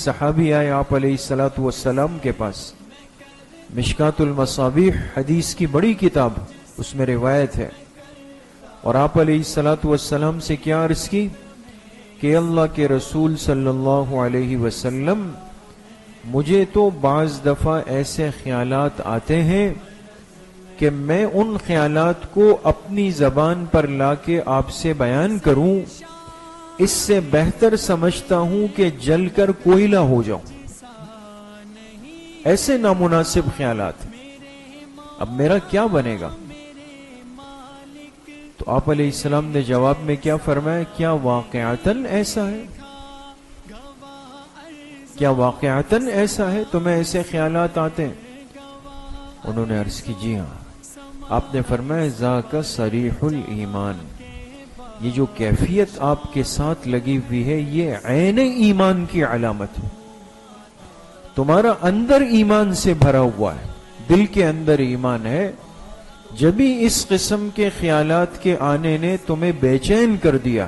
صحابی آئے آپ علیہ الصلوۃ والسلام کے پاس، مشکات المصابیح حدیث کی بڑی کتاب، اس میں روایت ہے، اور آپ علیہ الصلوۃ والسلام سے کیا عرض کی کہ اللہ کے رسول صلی اللہ علیہ وسلم، مجھے تو بعض دفعہ ایسے خیالات آتے ہیں کہ میں ان خیالات کو اپنی زبان پر لا کے آپ سے بیان کروں، اس سے بہتر سمجھتا ہوں کہ جل کر کوئلہ ہو جاؤں۔ ایسے نامناسب خیالات، اب میرا کیا بنے گا؟ تو آپ علیہ السلام نے جواب میں کیا فرمایا؟ کیا واقعتاً ایسا ہے؟ کیا واقعتاً ایسا ہے؟ تمہیں ایسے خیالات آتے ہیں؟ انہوں نے عرض کی جی ہاں۔ آپ نے فرمایا ذاک صریح الایمان، یہ جو کیفیت آپ کے ساتھ لگی ہوئی ہے یہ عین ایمان کی علامت ہے، تمہارا اندر ایمان سے بھرا ہوا ہے، دل کے اندر ایمان ہے، جبھی اس قسم کے خیالات کے آنے نے تمہیں بے چین کر دیا۔